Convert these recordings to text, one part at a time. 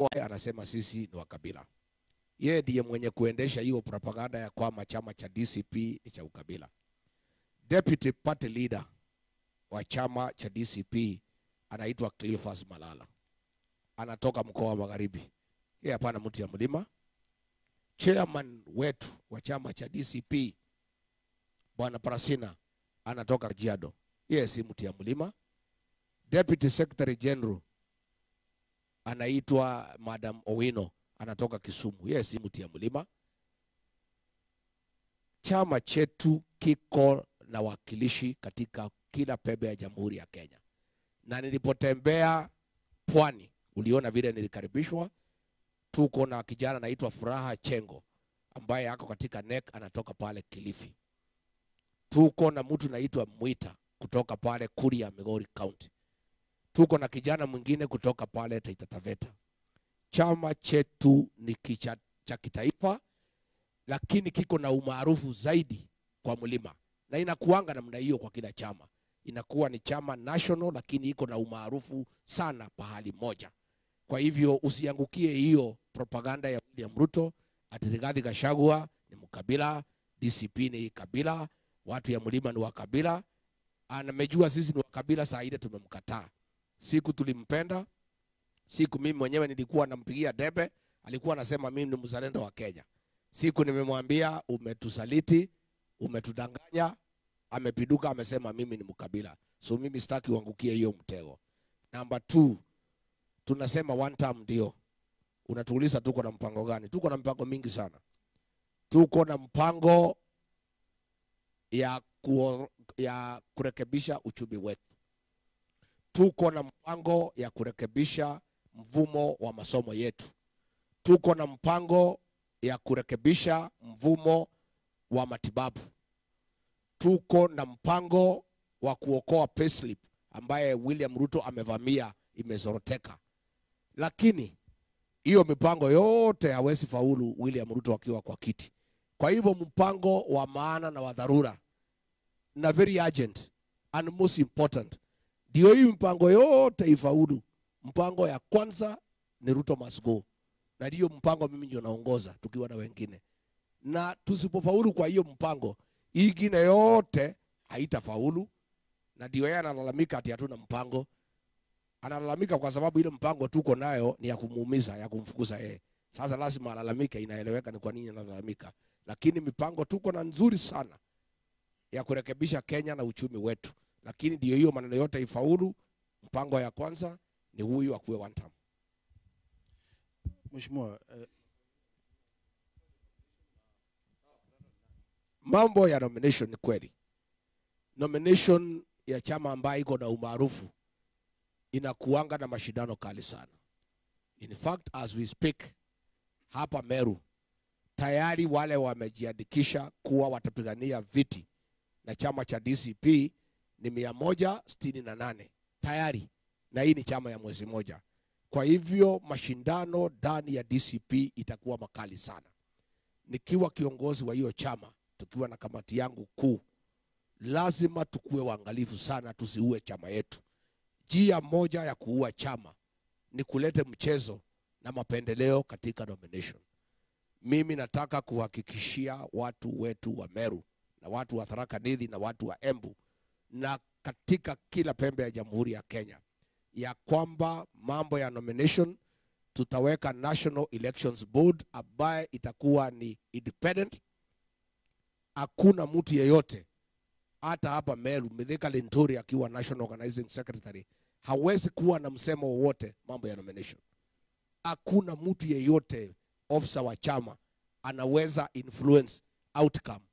anasema sisi ni wakabila. Yeye ndiye mwenye kuendesha hiyo propaganda ya kwamba chama cha DCP ni cha ukabila. Deputy party leader wa chama cha DCP anaitwa Cleophas Malala. Anatoka mkoa wa Magharibi. Yeye hapana mtu ya mlima. Chairman wetu wa chama cha DCP Bwana Parasina anatoka Kajiado. Yeye si mtu ya mlima. Deputy Secretary General anaitwa Madam Owino anatoka Kisumu. Yeye si mtu ya mlima. Chama chetu kiko na wakilishi katika kila pembe ya Jamhuri ya Kenya. Na nilipotembea Pwani, uliona vile nilikaribishwa. Tuko na kijana anaitwa Furaha Chengo ambaye ako katika NEC, anatoka pale Kilifi. Tuko na mtu anaitwa Mwita kutoka pale Kuria, Migori County. Tuko na kijana mwingine kutoka pale Taita Taveta. Chama chetu ni cha kitaifa, lakini kiko na umaarufu zaidi kwa mlima. Na inakuanga namna hiyo kwa kila chama. Inakuwa ni chama national, lakini iko na umaarufu sana pahali moja. Kwa hivyo usiangukie hiyo propaganda ya William Ruto ati Rigathi Gachagua ni mkabila, DCP ni kabila, watu ya mlima ni wakabila. Anamejua sisi ni wakabila, saa ile tumemkataa. Siku tulimpenda, siku mimi mwenyewe nilikuwa nampigia debe, alikuwa anasema mimi ni mzalendo wa Kenya. Siku nimemwambia umetusaliti, umetudanganya, amepiduka amesema mimi ni mkabila. So mimi sitaki uangukie hiyo mtego. Number 2, tunasema one term ndio. Unatuuliza tuko na mpango gani? Tuko na mpango mingi sana. Tuko na mpango ya kurekebisha uchumi wetu. Tuko na mpango ya kurekebisha mfumo wa masomo yetu. Tuko na mpango ya kurekebisha mfumo wa matibabu. Tuko na mpango wa kuokoa payslip ambaye William Ruto amevamia, imezoroteka. Lakini hiyo mipango yote hawezi faulu William Ruto akiwa kwa kiti. Kwa hivyo mpango wa maana na wa dharura na very urgent and most important, ndio hii mpango yote ifaulu. Mpango ya kwanza ni Ruto must go. Na hiyo mpango mimi ndio naongoza tukiwa na wengine. Na tusipofaulu kwa hiyo mpango, hii ingine yote haitafaulu. Na ndio yeye analalamika ati hatuna mpango. Analalamika kwa sababu ile mpango tuko nayo ni ya kumuumiza, ya kumfukuza yeye. Sasa lazima alalamike, inaeleweka ni kwa nini analalamika. Lakini mipango tuko na nzuri sana ya kurekebisha Kenya na uchumi wetu. Lakini ndio hiyo maneno yote ifaulu, mpango ya kwanza ni huyu akuwe one term. Mheshimiwa, mambo ya nomination ni kweli. Nomination ya chama ambayo iko na umaarufu inakuanga na mashindano kali sana. In fact, as we speak, hapa Meru, tayari wale wamejiandikisha kuwa watapigania viti na chama cha DCP ni 168 tayari, na hii ni chama ya mwezi moja. Kwa hivyo mashindano ndani ya DCP itakuwa makali sana. Nikiwa kiongozi wa hiyo chama, tukiwa na kamati yangu kuu, lazima tukue waangalifu sana tusiue chama yetu. Njia moja ya kuua chama ni kulete mchezo na mapendeleo katika nomination. Mimi nataka kuhakikishia watu wetu wa Meru na watu wa Tharaka Nithi na watu wa Embu na katika kila pembe ya Jamhuri ya Kenya ya kwamba mambo ya nomination tutaweka National Elections Board ambaye itakuwa ni independent. Hakuna mtu yeyote hata hapa Meru, Mithika Linturi akiwa National Organizing Secretary, hawezi kuwa na msemo wowote mambo ya nomination. Hakuna mtu yeyote officer wa chama anaweza influence outcome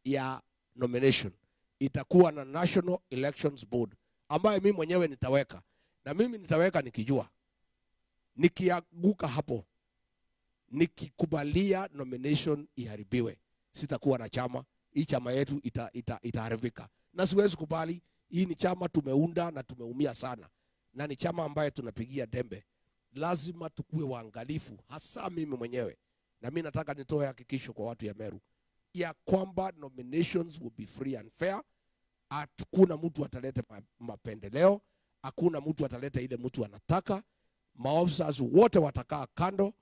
ya nomination. Itakuwa na National Elections Board ambaye mimi mwenyewe nitaweka. Na mimi nitaweka nikijua, nikianguka hapo, nikikubalia nomination iharibiwe, sitakuwa na chama. Hii chama yetu itaharibika. Na siwezi kubali. Hii ni chama tumeunda na tumeumia sana. Na ni chama ambaye tunapigia dembe. Lazima tukue waangalifu, hasa mimi mwenyewe. Na mimi nataka nitoe hakikisho kwa watu ya Meru ya kwamba nominations will be free and fair. Hakuna mtu ataleta mapendeleo, hakuna mtu ataleta ile mtu anataka. maofficers wote watakaa kando,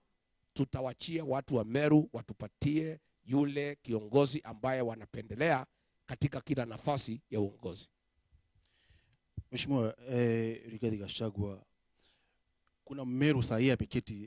tutawachia watu wa Meru watupatie yule kiongozi ambaye wanapendelea katika kila nafasi ya uongozi. Mheshimiwa Rigathi Gachagua, kuna Meru sahi ameketi